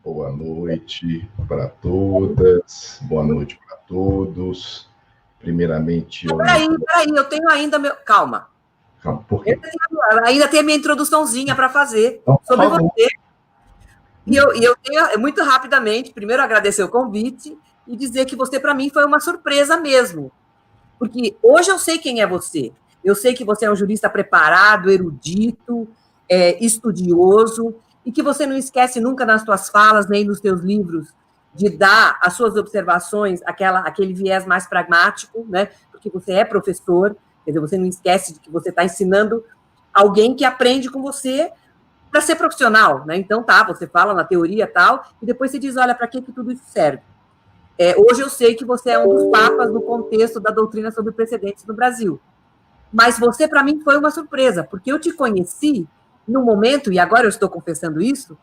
Boa noite para todas, boa noite para todos. Primeiramente, Peraí, eu tenho ainda meu... Calma. Por quê? Ainda tem a minha introduçãozinha para fazer sobre você. E eu tenho, muito rapidamente, primeiro agradecer o convite e dizer que você, para mim, foi uma surpresa mesmo. Porque hoje eu sei quem é você. Eu sei que você é um jurista preparado, erudito, estudioso, e que você não esquece nunca nas suas falas, nem nos seus livros, de dar às suas observações aquele viés mais pragmático, né? Porque você é professor, quer dizer, você não esquece de que você está ensinando alguém que aprende com você para ser profissional, né? Então, você fala na teoria tal, e depois você diz, olha, para que tudo isso serve? Hoje eu sei que você é um dos papas no contexto da doutrina sobre precedentes no Brasil. Mas você, para mim, foi uma surpresa, porque eu te conheci no momento, e agora eu estou confessando isso,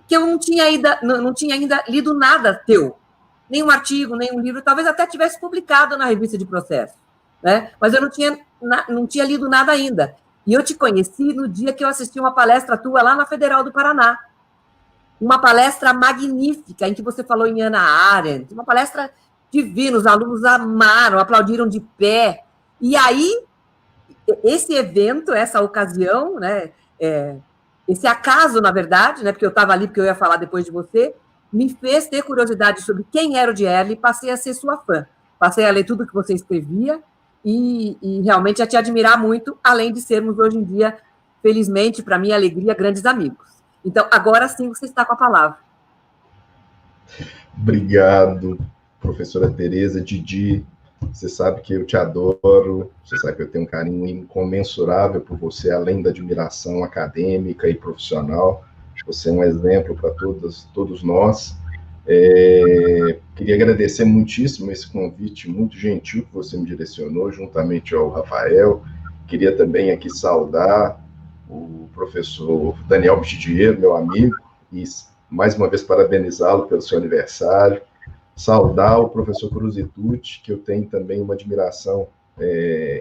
que eu não tinha ainda lido nada teu. Nenhum artigo, nenhum livro, talvez até tivesse publicado na revista de processo. Né? Mas eu não tinha lido nada ainda. E eu te conheci no dia que eu assisti uma palestra tua lá na Federal do Paraná. Uma palestra magnífica, em que você falou em Hannah Arendt, uma palestra divina, os alunos amaram, aplaudiram de pé. E aí, esse evento, essa ocasião, né, esse acaso, na verdade, né, porque eu estava ali porque eu ia falar depois de você, me fez ter curiosidade sobre quem era o Dierle e passei a ser sua fã. Passei a ler tudo que você escrevia e realmente a te admirar muito, além de sermos hoje em dia, felizmente, para minha alegria, grandes amigos. Então, agora sim você está com a palavra. Obrigado, professora Tereza, Didi. Você sabe que eu te adoro, você sabe que eu tenho um carinho incomensurável por você, além da admiração acadêmica e profissional. Você é um exemplo para todos nós. Queria agradecer muitíssimo esse convite muito gentil que você me direcionou, juntamente ao Rafael. Queria também aqui saudar o professor Daniel Bichidiero, meu amigo, e mais uma vez parabenizá-lo pelo seu aniversário. Saudar o professor Cruzitucci, que eu tenho também uma admiração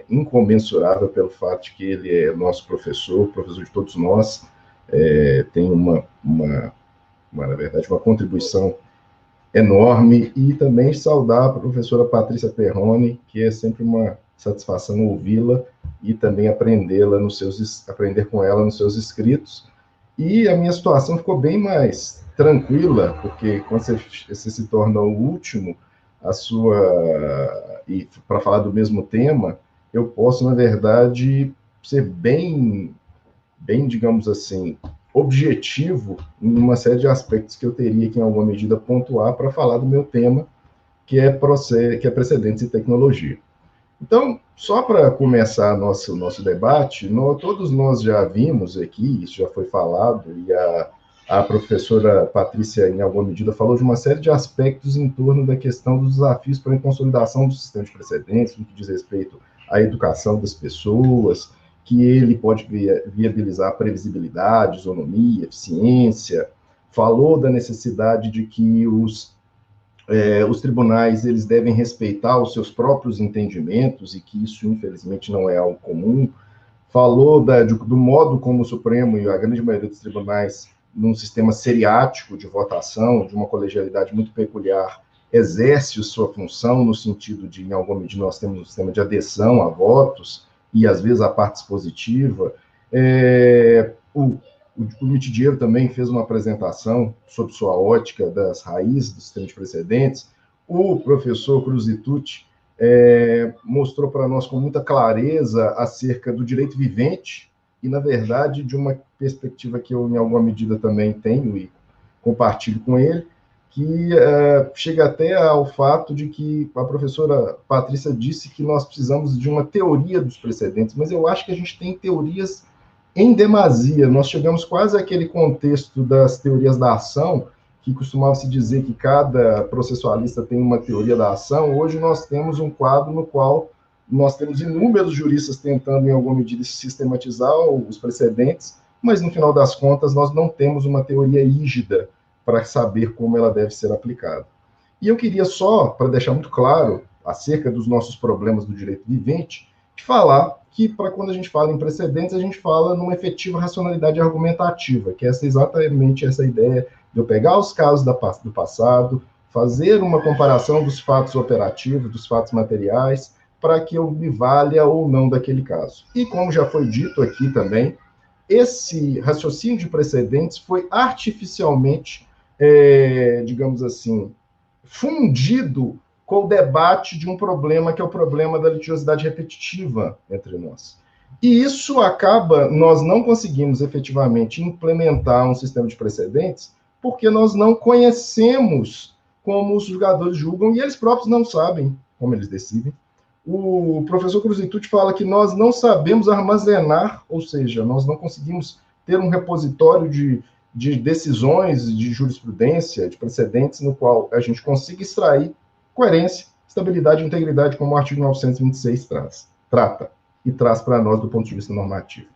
incomensurável pelo fato de que ele é nosso professor de todos nós, tem na verdade, uma contribuição enorme, e também saudar a professora Patrícia Perrone, que é sempre uma satisfação ouvi-la e também aprender com ela nos seus escritos. E a minha situação ficou bem mais tranquila, porque quando você se torna o último, e para falar do mesmo tema, eu posso, na verdade, ser bem, digamos assim, objetivo em uma série de aspectos que eu teria que, em alguma medida, pontuar para falar do meu tema, que é precedentes e tecnologia. Então, só para começar nosso debate, todos nós já vimos aqui, isso já foi falado, e a professora Patrícia, em alguma medida, falou de uma série de aspectos em torno da questão dos desafios para a consolidação do sistema de precedentes, no que diz respeito à educação das pessoas, que ele pode viabilizar previsibilidade, isonomia, eficiência, falou da necessidade de que os tribunais eles devem respeitar os seus próprios entendimentos e que isso, infelizmente, não é algo comum. Falou do modo como o Supremo e a grande maioria dos tribunais, num sistema seriático de votação, de uma colegialidade muito peculiar, exerce sua função no sentido de, em alguma medida, nós temos um sistema de adesão a votos e, às vezes, a parte dispositiva. O Mitidiero também fez uma apresentação sobre sua ótica das raízes do sistema de precedentes. O professor Cruzitucci mostrou para nós com muita clareza acerca do direito vivente e, na verdade, de uma perspectiva que eu, em alguma medida, também tenho e compartilho com ele, que chega até ao fato de que a professora Patrícia disse que nós precisamos de uma teoria dos precedentes, mas eu acho que a gente tem teorias em demasia. Nós chegamos quase àquele contexto das teorias da ação, que costumava se dizer que cada processualista tem uma teoria da ação. Hoje nós temos um quadro no qual nós temos inúmeros juristas tentando, em alguma medida, sistematizar os precedentes, mas, no final das contas, nós não temos uma teoria rígida para saber como ela deve ser aplicada. E eu queria só, para deixar muito claro, acerca dos nossos problemas do direito vivente, de falar que, para quando a gente fala em precedentes, a gente fala numa efetiva racionalidade argumentativa, que é exatamente essa ideia de eu pegar os casos do passado, fazer uma comparação dos fatos operativos, dos fatos materiais, para que eu me valha ou não daquele caso. E como já foi dito aqui também, esse raciocínio de precedentes foi artificialmente, digamos assim, fundido com o debate de um problema que é o problema da litigiosidade repetitiva entre nós. E isso acaba, nós não conseguimos efetivamente implementar um sistema de precedentes porque nós não conhecemos como os julgadores julgam e eles próprios não sabem como eles decidem. O professor Cruzitucci fala que nós não sabemos armazenar, ou seja, nós não conseguimos ter um repositório de decisões, de jurisprudência, de precedentes, no qual a gente consiga extrair coerência, estabilidade e integridade, como o artigo 926 trata e traz para nós do ponto de vista normativo.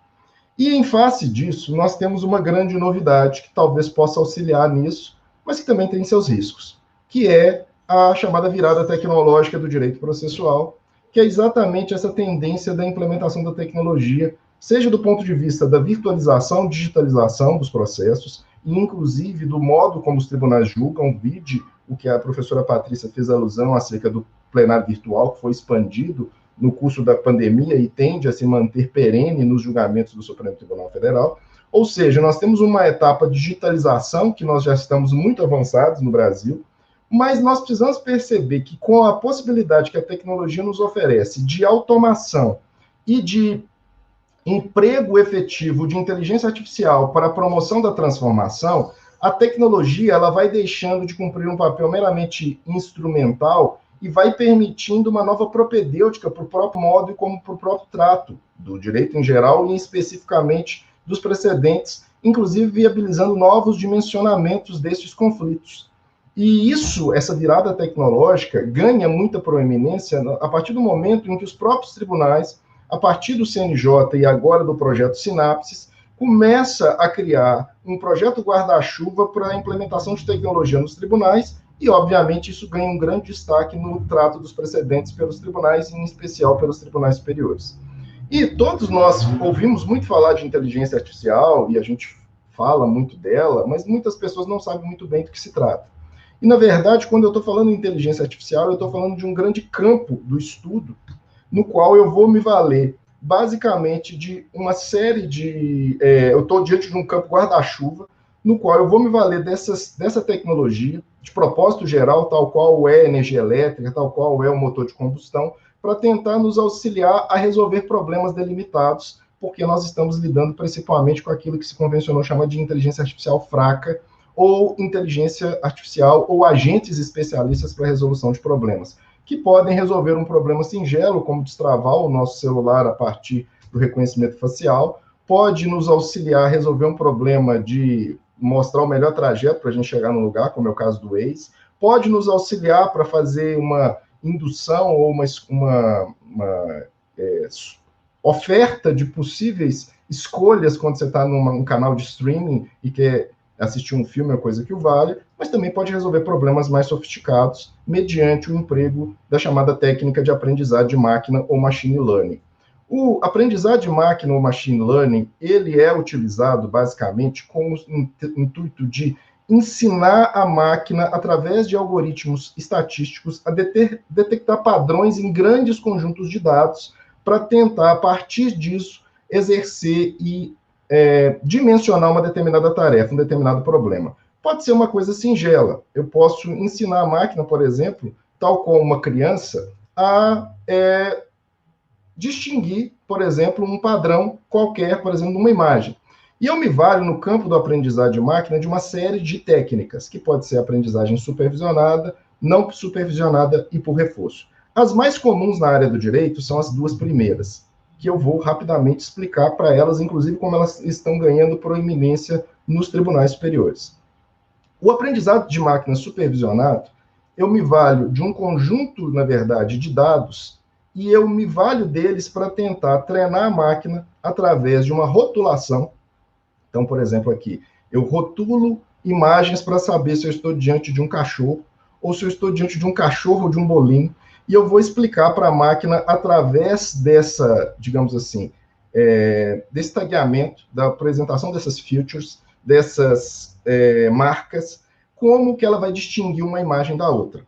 E em face disso, nós temos uma grande novidade que talvez possa auxiliar nisso, mas que também tem seus riscos, que é a chamada virada tecnológica do direito processual, que é exatamente essa tendência da implementação da tecnologia, seja do ponto de vista da virtualização, digitalização dos processos, e inclusive do modo como os tribunais julgam, vide o que a professora Patrícia fez alusão acerca do plenário virtual, que foi expandido no curso da pandemia e tende a se manter perene nos julgamentos do Supremo Tribunal Federal. Ou seja, nós temos uma etapa de digitalização, que nós já estamos muito avançados no Brasil, mas nós precisamos perceber que com a possibilidade que a tecnologia nos oferece de automação e de emprego efetivo de inteligência artificial para a promoção da transformação, a tecnologia ela vai deixando de cumprir um papel meramente instrumental e vai permitindo uma nova propedêutica para o próprio modo e como para o próprio trato do direito em geral e especificamente dos precedentes, inclusive viabilizando novos dimensionamentos desses conflitos. E isso, essa virada tecnológica, ganha muita proeminência a partir do momento em que os próprios tribunais, a partir do CNJ e agora do projeto Sinapses, começa a criar um projeto guarda-chuva para a implementação de tecnologia nos tribunais e, obviamente, isso ganha um grande destaque no trato dos precedentes pelos tribunais, em especial pelos tribunais superiores. E todos nós ouvimos muito falar de inteligência artificial e a gente fala muito dela, mas muitas pessoas não sabem muito bem do que se trata. E, na verdade, quando eu estou falando em inteligência artificial, eu estou falando de um grande campo do estudo, no qual eu vou me valer, basicamente, de uma série de... eu estou diante de um campo guarda-chuva, no qual eu vou me valer dessa tecnologia, de propósito geral, tal qual é a energia elétrica, tal qual é o motor de combustão, para tentar nos auxiliar a resolver problemas delimitados, porque nós estamos lidando principalmente com aquilo que se convencionou chamar de inteligência artificial fraca, ou inteligência artificial, ou agentes especialistas para a resolução de problemas, que podem resolver um problema singelo, como destravar o nosso celular a partir do reconhecimento facial, pode nos auxiliar a resolver um problema de mostrar o melhor trajeto para a gente chegar no lugar, como é o caso do Waze, pode nos auxiliar para fazer uma indução ou uma oferta de possíveis escolhas quando você está num canal de streaming e quer assistir um filme, é coisa que o vale, mas também pode resolver problemas mais sofisticados mediante o emprego da chamada técnica de aprendizado de máquina ou machine learning. O aprendizado de máquina ou machine learning, ele é utilizado basicamente com o intuito de ensinar a máquina, através de algoritmos estatísticos, a detectar padrões em grandes conjuntos de dados para tentar, a partir disso, exercer e dimensionar uma determinada tarefa, um determinado problema. Pode ser uma coisa singela. Eu posso ensinar a máquina, por exemplo, tal como uma criança, a distinguir, por exemplo, um padrão qualquer, por exemplo, numa imagem. E eu me valho, no campo do aprendizado de máquina, de uma série de técnicas, que pode ser aprendizagem supervisionada, não supervisionada e por reforço. As mais comuns na área do direito são as duas primeiras, que eu vou rapidamente explicar para elas, inclusive como elas estão ganhando proeminência nos tribunais superiores. O aprendizado de máquina supervisionado, eu me valho de um conjunto, na verdade, de dados, e eu me valho deles para tentar treinar a máquina através de uma rotulação. Então, por exemplo, aqui, eu rotulo imagens para saber se eu estou diante de um cachorro, ou se eu estou diante de um cachorro ou de um bolinho, e eu vou explicar para a máquina, através dessa, digamos assim, desse tagueamento, da apresentação dessas features, dessas marcas, como que ela vai distinguir uma imagem da outra.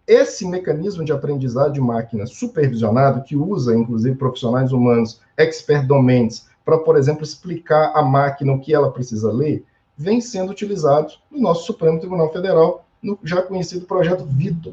Esse mecanismo de aprendizado de máquina supervisionado, que usa, inclusive, profissionais humanos, expert domains, para, por exemplo, explicar à máquina o que ela precisa ler, vem sendo utilizado no nosso Supremo Tribunal Federal, no já conhecido projeto Vitor.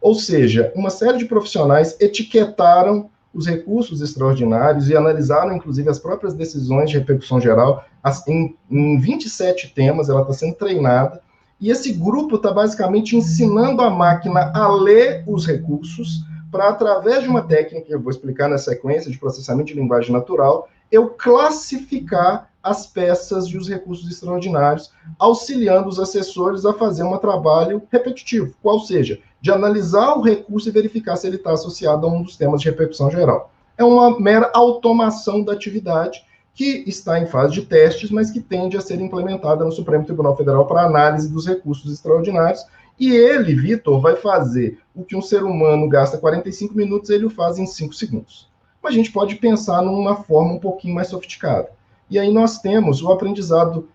Ou seja, uma série de profissionais etiquetaram os recursos extraordinários e analisaram, inclusive, as próprias decisões de repercussão geral em 27 temas, ela está sendo treinada, e esse grupo está basicamente ensinando a máquina a ler os recursos para, através de uma técnica que eu vou explicar na sequência de processamento de linguagem natural, eu classificar as peças e os recursos extraordinários, auxiliando os assessores a fazer um trabalho repetitivo, qual seja, de analisar o recurso e verificar se ele está associado a um dos temas de repercussão geral. É uma mera automação da atividade que está em fase de testes, mas que tende a ser implementada no Supremo Tribunal Federal para análise dos recursos extraordinários, e ele, Vitor, vai fazer o que um ser humano gasta 45 minutos, ele o faz em 5 segundos. Mas a gente pode pensar numa forma um pouquinho mais sofisticada. E aí nós temos o aprendizado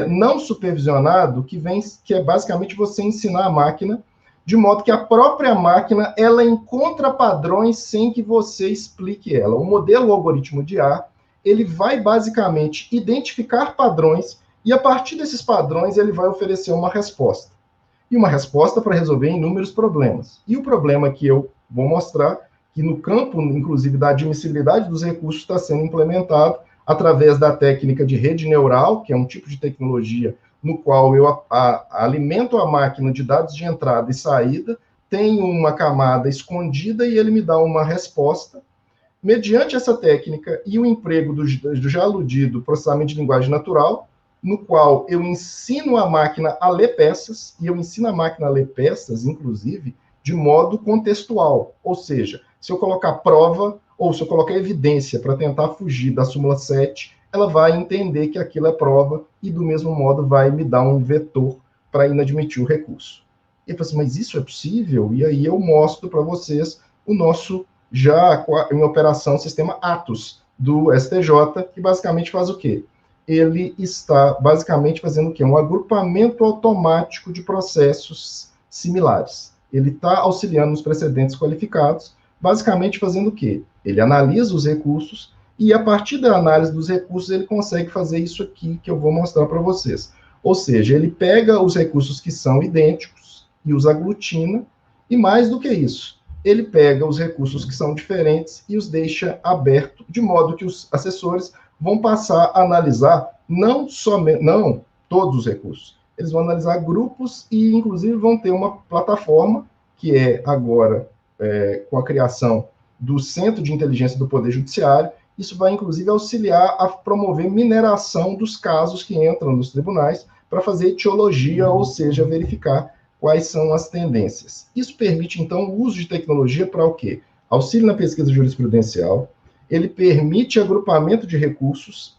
não supervisionado, que é basicamente você ensinar a máquina, de modo que a própria máquina, ela encontra padrões sem que você explique ela. O modelo algoritmo de A, ele vai basicamente identificar padrões e, a partir desses padrões, ele vai oferecer uma resposta. E uma resposta para resolver inúmeros problemas. E o problema que eu vou mostrar, que no campo, inclusive, da admissibilidade dos recursos, está sendo implementado através da técnica de rede neural, que é um tipo de tecnologia no qual eu alimento a máquina de dados de entrada e saída, tenho uma camada escondida e ele me dá uma resposta. Mediante essa técnica e o emprego do já aludido processamento de linguagem natural, no qual eu ensino a máquina a ler peças, e eu ensino a máquina a ler peças, inclusive, de modo contextual. Ou seja, se eu colocar prova, ou se eu colocar evidência para tentar fugir da súmula 7, ela vai entender que aquilo é prova, e do mesmo modo vai me dar um vetor para inadmitir o recurso. E eu falo assim, mas isso é possível? E aí eu mostro para vocês o nosso já em operação sistema Atos do STJ, que basicamente faz o quê? Ele está basicamente fazendo o quê? Um agrupamento automático de processos similares. Ele está auxiliando os precedentes qualificados, basicamente fazendo o quê? Ele analisa os recursos e, a partir da análise dos recursos, ele consegue fazer isso aqui que eu vou mostrar para vocês. Ou seja, ele pega os recursos que são idênticos e os aglutina, e mais do que isso, ele pega os recursos que são diferentes e os deixa aberto, de modo que os assessores vão passar a analisar não todos os recursos, eles vão analisar grupos e, inclusive, vão ter uma plataforma, que é agora, com a criação do Centro de Inteligência do Poder Judiciário, isso vai, inclusive, auxiliar a promover mineração dos casos que entram nos tribunais para fazer etiologia, ou seja, verificar quais são as tendências. Isso permite, então, o uso de tecnologia para o quê? Auxílio na pesquisa jurisprudencial, ele permite agrupamento de recursos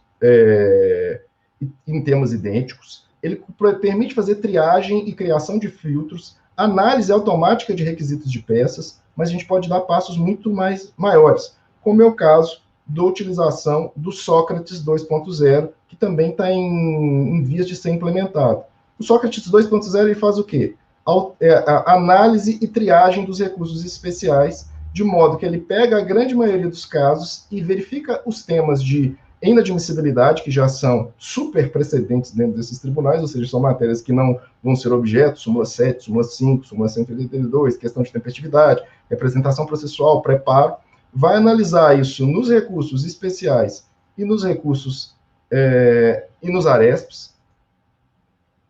em temas idênticos, ele permite fazer triagem e criação de filtros, análise automática de requisitos de peças, mas a gente pode dar passos muito maiores, como é o caso da utilização do Sócrates 2.0, que também está em vias de ser implementado. O Sócrates 2.0 ele faz o quê? A análise e triagem dos recursos especiais, de modo que ele pega a grande maioria dos casos e verifica os temas de inadmissibilidade, que já são super precedentes dentro desses tribunais, ou seja, são matérias que não vão ser objeto, súmula 7, súmula 5, súmula 182, questão de tempestividade, representação processual, preparo, vai analisar isso nos recursos especiais e nos recursos e nos ARESPs.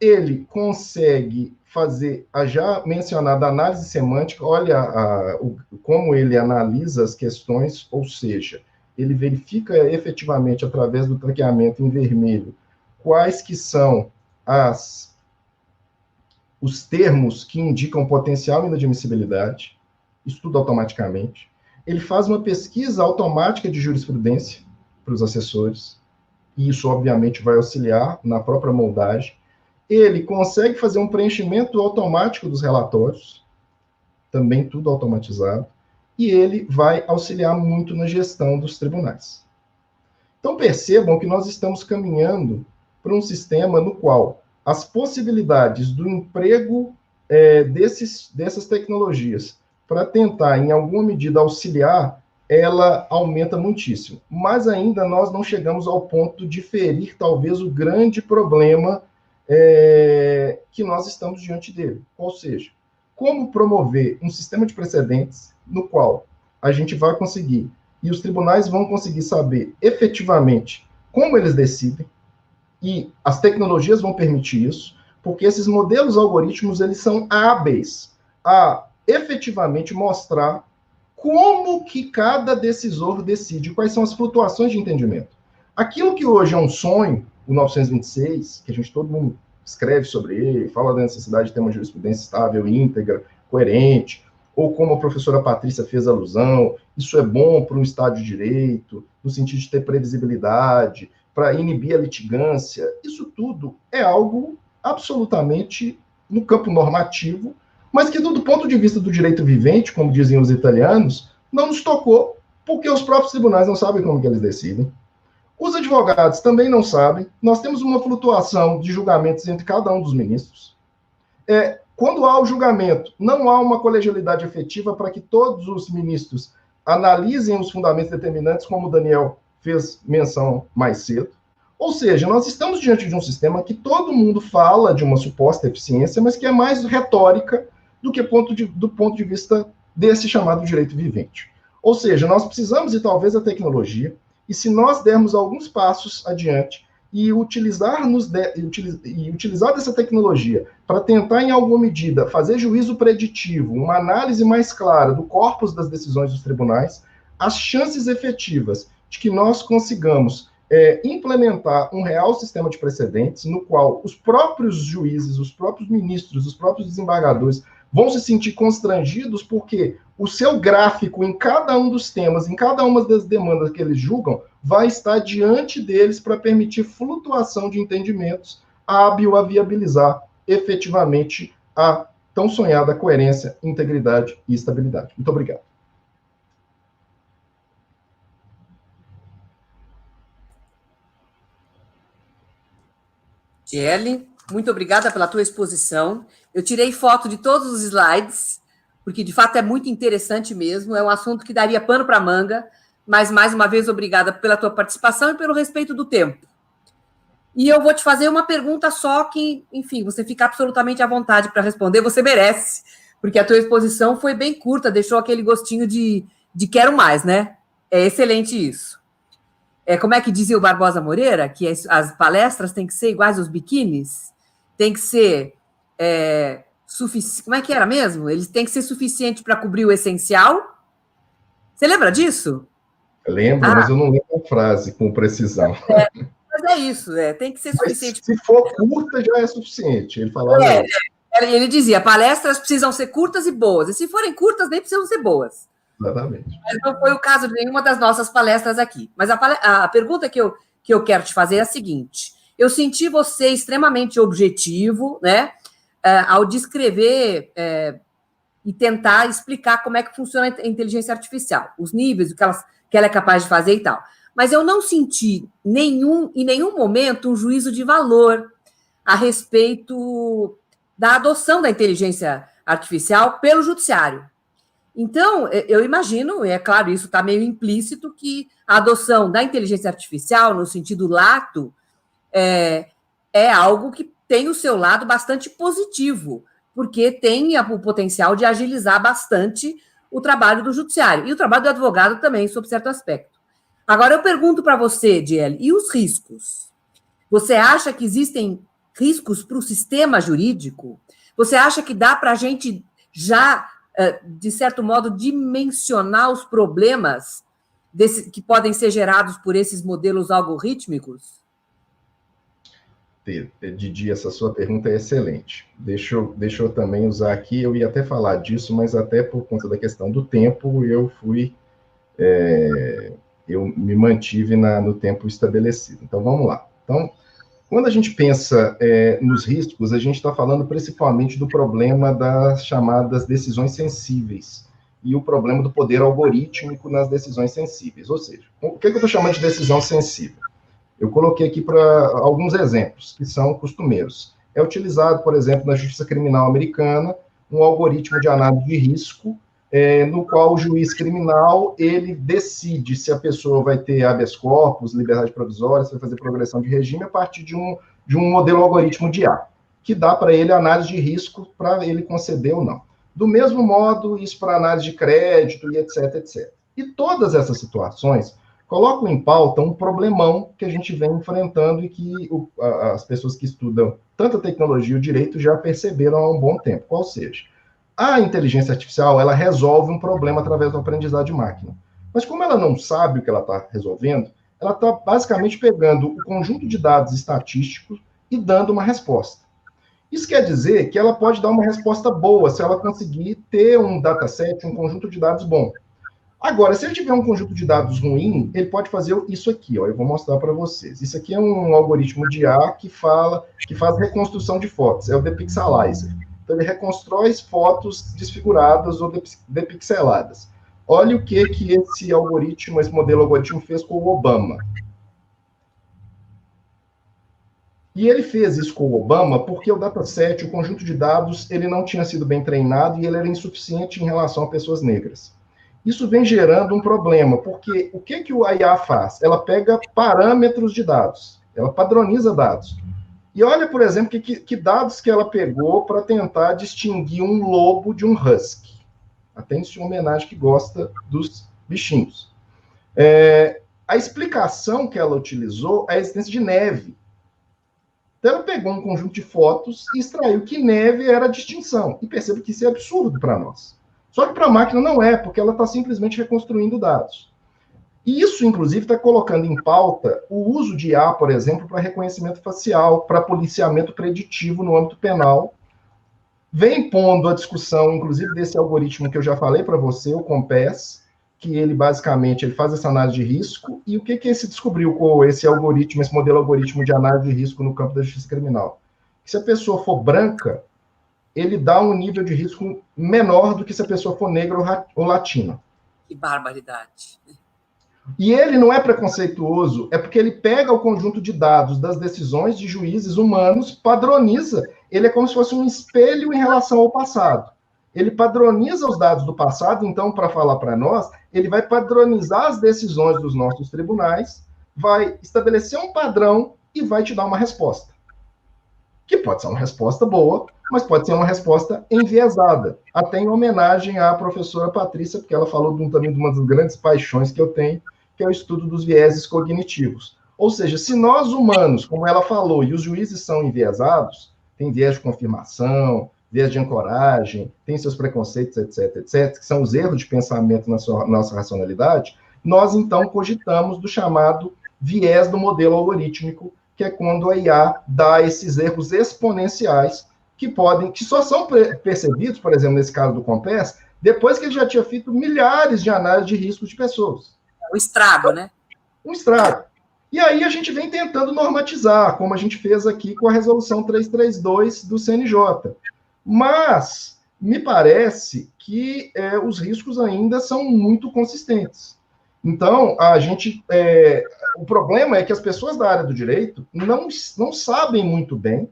Ele consegue fazer a já mencionada análise semântica, olha como ele analisa as questões, ou seja, ele verifica efetivamente, através do traqueamento em vermelho, quais que são os termos que indicam potencial inadmissibilidade, isso tudo automaticamente. Ele faz uma pesquisa automática de jurisprudência para os assessores, e isso, obviamente, vai auxiliar na própria moldagem. Ele consegue fazer um preenchimento automático dos relatórios, também tudo automatizado. e ele vai auxiliar muito na gestão dos tribunais. Então, percebam que nós estamos caminhando para um sistema no qual as possibilidades do emprego dessas tecnologias para tentar, em alguma medida, auxiliar, ela aumenta muitíssimo. Mas ainda nós não chegamos ao ponto de ferir, talvez, o grande problema que nós estamos diante dele. Ou seja, como promover um sistema de precedentes no qual a gente vai conseguir, e os tribunais vão conseguir saber efetivamente como eles decidem, e as tecnologias vão permitir isso, porque esses modelos algorítmicos, eles são hábeis a efetivamente mostrar como que cada decisor decide, quais são as flutuações de entendimento. Aquilo que hoje é um sonho, o 926, que todo mundo escreve sobre ele, fala da necessidade de ter uma jurisprudência estável, íntegra, coerente, ou como a professora Patrícia fez alusão, isso é bom para um Estado de Direito, no sentido de ter previsibilidade, para inibir a litigância, isso tudo é algo absolutamente no campo normativo, mas que do ponto de vista do direito vivente, como dizem os italianos, não nos tocou, porque os próprios tribunais não sabem como que eles decidem. Os advogados também não sabem. Nós temos uma flutuação de julgamentos entre cada um dos ministros. Quando há o julgamento, não há uma colegialidade efetiva para que todos os ministros analisem os fundamentos determinantes, como o Daniel fez menção mais cedo. Ou seja, nós estamos diante de um sistema que todo mundo fala de uma suposta eficiência, mas que é mais retórica do que do ponto de vista desse chamado direito vivente. Ou seja, nós precisamos, e talvez, a tecnologia, e se nós dermos alguns passos adiante e utilizar dessa tecnologia para tentar, em alguma medida, fazer juízo preditivo, uma análise mais clara do corpus das decisões dos tribunais, as chances efetivas de que nós consigamos implementar um real sistema de precedentes no qual os próprios juízes, os próprios ministros, os próprios desembargadores vão se sentir constrangidos porque o seu gráfico em cada um dos temas, em cada uma das demandas que eles julgam, vai estar diante deles para permitir flutuação de entendimentos hábil a viabilizar efetivamente a tão sonhada coerência, integridade e estabilidade. Muito obrigado. Gelli, muito obrigada pela tua exposição. Eu tirei foto de todos os slides, porque de fato é muito interessante mesmo, é um assunto que daria pano para manga, mas mais uma vez obrigada pela tua participação e pelo respeito do tempo. E eu vou te fazer uma pergunta só que, enfim, você fica absolutamente à vontade para responder, você merece, porque a tua exposição foi bem curta, deixou aquele gostinho de quero mais, né? É excelente isso. Como é que dizia o Barbosa Moreira? Que as palestras têm que ser iguais aos biquínis? Tem que ser como é que era mesmo? Eles têm que ser suficiente para cobrir o essencial? Você lembra disso? Eu lembro, mas eu não lembro a frase com precisão. Mas é isso, tem que ser suficiente. Se for curta, já é suficiente. Ele falava ele dizia, palestras precisam ser curtas e boas. E se forem curtas, nem precisam ser boas. Exatamente. Mas não foi o caso de nenhuma das nossas palestras aqui. Mas a pergunta que eu quero te fazer é a seguinte. Eu senti você extremamente objetivo, né, ao descrever e tentar explicar como é que funciona a inteligência artificial, os níveis, o que ela é capaz de fazer e tal. Mas eu não senti em nenhum momento um juízo de valor a respeito da adoção da inteligência artificial pelo judiciário. Então, eu imagino, e é claro, isso está meio implícito, que a adoção da inteligência artificial, no sentido lato, é algo que tem o seu lado bastante positivo, porque tem o potencial de agilizar bastante o trabalho do judiciário, e o trabalho do advogado também, sob certo aspecto. Agora, eu pergunto para você, Gelli, e os riscos? Você acha que existem riscos para o sistema jurídico? Você acha que dá para a gente já, de certo modo, dimensionar os problemas que podem ser gerados por esses modelos algorítmicos? Didi, essa sua pergunta é excelente. Deixa eu também usar aqui, eu ia até falar disso, mas até por conta da questão do tempo, eu me mantive no tempo estabelecido. Então, vamos lá. Então, quando a gente pensa nos riscos, a gente está falando principalmente do problema das chamadas decisões sensíveis. e o problema do poder algorítmico nas decisões sensíveis. Ou seja, o que eu estou chamando de decisão sensível? Eu coloquei aqui para alguns exemplos que são costumeiros. É utilizado, por exemplo, na Justiça Criminal Americana, um algoritmo de análise de risco, no qual o juiz criminal ele decide se a pessoa vai ter habeas corpus, liberdade provisória, se vai fazer progressão de regime a partir de um modelo algoritmo de IA, que dá para ele análise de risco para ele conceder ou não. Do mesmo modo, isso para análise de crédito e etc, etc. E todas essas situações colocam em pauta um problemão que a gente vem enfrentando e que as pessoas que estudam tanta tecnologia e o direito já perceberam há um bom tempo. Qual seja, a inteligência artificial, ela resolve um problema através do aprendizado de máquina. Mas como ela não sabe o que ela está resolvendo, ela está basicamente pegando o conjunto de dados estatísticos e dando uma resposta. Isso quer dizer que ela pode dar uma resposta boa se ela conseguir ter um dataset, um conjunto de dados bom. Agora, se ele tiver um conjunto de dados ruim, ele pode fazer isso aqui, ó, eu vou mostrar para vocês. Isso aqui é um algoritmo de IA que faz reconstrução de fotos, é o Depixelizer. Então, ele reconstrói fotos desfiguradas ou depixeladas. Olha o que esse algoritmo, esse modelo algoritmo fez com o Obama. E ele fez isso com o Obama porque o dataset, o conjunto de dados, ele não tinha sido bem treinado e ele era insuficiente em relação a pessoas negras. Isso vem gerando um problema, porque o que a IA faz? Ela pega parâmetros de dados, ela padroniza dados. E olha, por exemplo, que dados que ela pegou para tentar distinguir um lobo de um husky. Até isso é uma homenagem que gosta dos bichinhos. A explicação que ela utilizou é a existência de neve. Então, ela pegou um conjunto de fotos e extraiu que neve era a distinção. E perceba que isso é absurdo para nós. Só que para a máquina não é, porque ela está simplesmente reconstruindo dados. E isso, inclusive, está colocando em pauta o uso de IA, por exemplo, para reconhecimento facial, para policiamento preditivo no âmbito penal. Vem pondo a discussão, inclusive, desse algoritmo que eu já falei para você, o COMPASS, que ele, basicamente, ele faz essa análise de risco. E o que se descobriu com esse algoritmo, esse modelo algoritmo de análise de risco no campo da justiça criminal? Que se a pessoa for branca, ele dá um nível de risco menor do que se a pessoa for negra ou latina. Que barbaridade. E ele não é preconceituoso, é porque ele pega o conjunto de dados das decisões de juízes humanos, padroniza, ele é como se fosse um espelho em relação ao passado. Ele padroniza os dados do passado, então, para falar para nós, ele vai padronizar as decisões dos nossos tribunais, vai estabelecer um padrão e vai te dar uma resposta. Que pode ser uma resposta boa, mas pode ser uma resposta enviesada. Até em homenagem à professora Patrícia, porque ela falou também de uma das grandes paixões que eu tenho, que é o estudo dos vieses cognitivos. Ou seja, se nós humanos, como ela falou, e os juízes são enviesados, tem viés de confirmação, viés de ancoragem, tem seus preconceitos, etc, etc, que são os erros de pensamento na nossa racionalidade, nós, então, cogitamos do chamado viés do modelo algorítmico, que é quando a IA dá esses erros exponenciais que só são percebidos, por exemplo, nesse caso do COMPASS, depois que ele já tinha feito milhares de análises de risco de pessoas. Um estrago, né? Um estrago. E aí a gente vem tentando normatizar, como a gente fez aqui com a resolução 332 do CNJ. Mas me parece que os riscos ainda são muito consistentes. Então, o problema é que as pessoas da área do direito não sabem muito bem,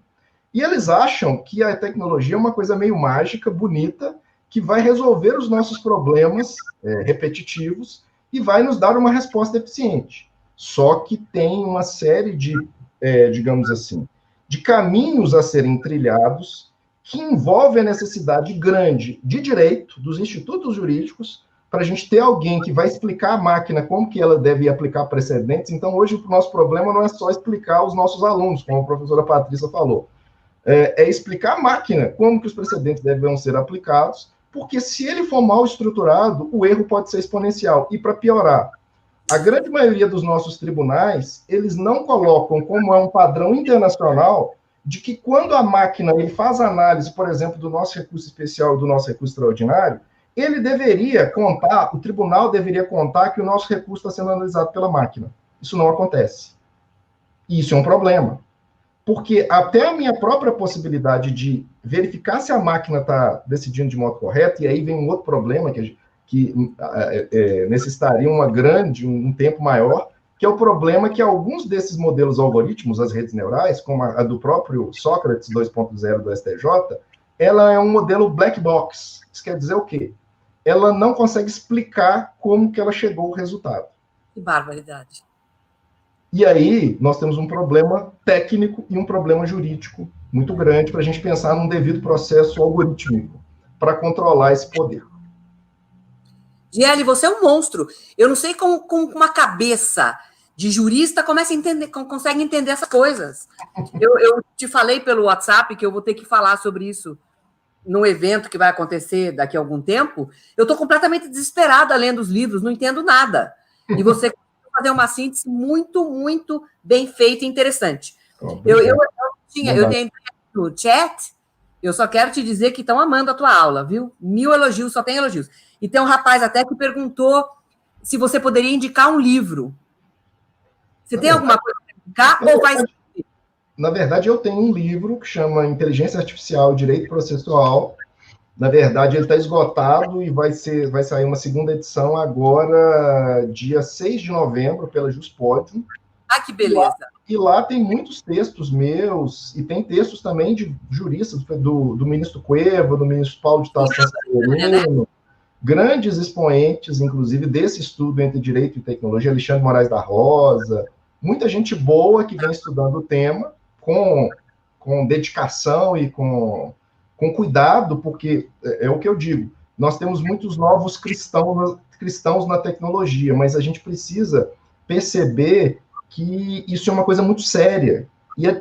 e eles acham que a tecnologia é uma coisa meio mágica, bonita, que vai resolver os nossos problemas repetitivos e vai nos dar uma resposta eficiente. Só que tem uma série de, digamos assim, de caminhos a serem trilhados que envolvem a necessidade grande de direito, dos institutos jurídicos, para a gente ter alguém que vai explicar à máquina como que ela deve aplicar precedentes. Então, hoje, o nosso problema não é só explicar aos nossos alunos, como a professora Patrícia falou. É explicar à máquina como que os precedentes devem ser aplicados, porque se ele for mal estruturado, o erro pode ser exponencial. E para piorar, a grande maioria dos nossos tribunais, eles não colocam como é um padrão internacional de que quando a máquina ele faz análise, por exemplo, do nosso recurso especial e do nosso recurso extraordinário, ele deveria contar, o tribunal deveria contar que o nosso recurso está sendo analisado pela máquina. Isso não acontece. E isso é um problema. Porque até a minha própria possibilidade de verificar se a máquina está decidindo de modo correto, e aí vem um outro problema, que que necessitariam um tempo maior, que é o problema que alguns desses modelos algoritmos, as redes neurais, como a do próprio Sócrates 2.0 do STJ, ela é um modelo black box. Isso quer dizer o quê? Ela não consegue explicar como que ela chegou ao resultado. Que barbaridade. E aí, nós temos um problema técnico e um problema jurídico muito grande para a gente pensar num devido processo algorítmico para controlar esse poder. Giele, você é um monstro. Eu não sei como uma cabeça de jurista consegue entender essas coisas. Eu te falei pelo WhatsApp que eu vou ter que falar sobre isso num evento que vai acontecer daqui a algum tempo. Eu estou completamente desesperada lendo os livros, não entendo nada. E você conseguiu fazer uma síntese muito, muito bem feita e interessante. Eu entrei no chat, eu só quero te dizer que estão amando a tua aula, viu? 1000 elogios, só tem elogios. E tem um rapaz até que perguntou se você poderia indicar um livro. Você tem alguma coisa para indicar? Ou vai... Na verdade, eu tenho um livro que chama Inteligência Artificial e Direito Processual. Na verdade, ele está esgotado e vai sair uma segunda edição agora, dia 6 de novembro, pela Juspodium. Ah, que beleza! E lá tem muitos textos meus, e tem textos também de juristas, do ministro Cueva, do ministro Paulo de Tarso, grandes expoentes, inclusive, desse estudo entre direito e tecnologia, Alexandre Moraes da Rosa, muita gente boa que vem estudando o tema com dedicação e com cuidado, porque é o que eu digo, nós temos muitos novos cristãos na tecnologia, mas a gente precisa perceber que isso é uma coisa muito séria.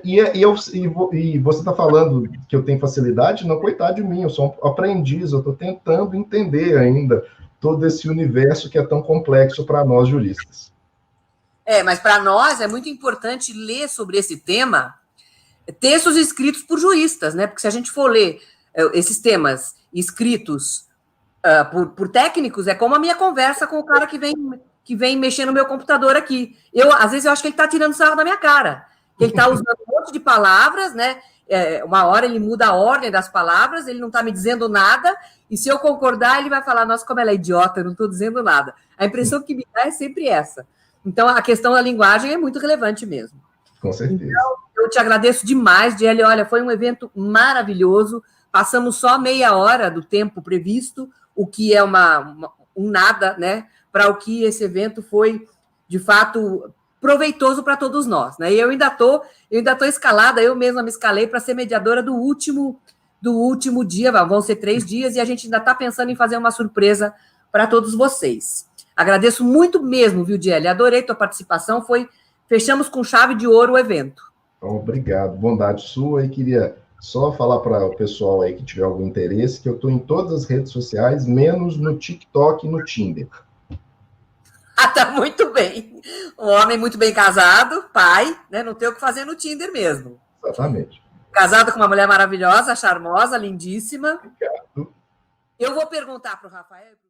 E você está falando que eu tenho facilidade? Não, coitado de mim, eu sou um aprendiz, eu estou tentando entender ainda todo esse universo que é tão complexo para nós juristas. Mas para nós é muito importante ler sobre esse tema textos escritos por juristas, né? Porque se a gente for ler esses temas escritos por técnicos, é como a minha conversa com o cara que vem mexer no meu computador aqui. Às vezes eu acho que ele está tirando sarro da minha cara. Ele está usando um monte de palavras, né? Uma hora ele muda a ordem das palavras, ele não está me dizendo nada, e se eu concordar, ele vai falar, nossa, como ela é idiota, eu não estou dizendo nada. A impressão que me dá é sempre essa. Então, a questão da linguagem é muito relevante mesmo. Com certeza. Então, eu te agradeço demais, Giele. Olha, foi um evento maravilhoso. Passamos só meia hora do tempo previsto, o que é um nada, né? Para o que esse evento foi, de fato, proveitoso para todos nós, né? E eu ainda tô escalada, eu mesma me escalei para ser mediadora do último dia, vão ser 3 dias, e a gente ainda está pensando em fazer uma surpresa para todos vocês. Agradeço muito mesmo, viu, Giele? Adorei tua participação, fechamos com chave de ouro o evento. Obrigado, bondade sua, e queria só falar para o pessoal aí que tiver algum interesse, que eu estou em todas as redes sociais, menos no TikTok e no Tinder. Tá muito bem. Um homem muito bem casado, pai, né? Não tem o que fazer no Tinder mesmo. Exatamente. Casado com uma mulher maravilhosa, charmosa, lindíssima. Obrigado. Eu vou perguntar para o Rafael...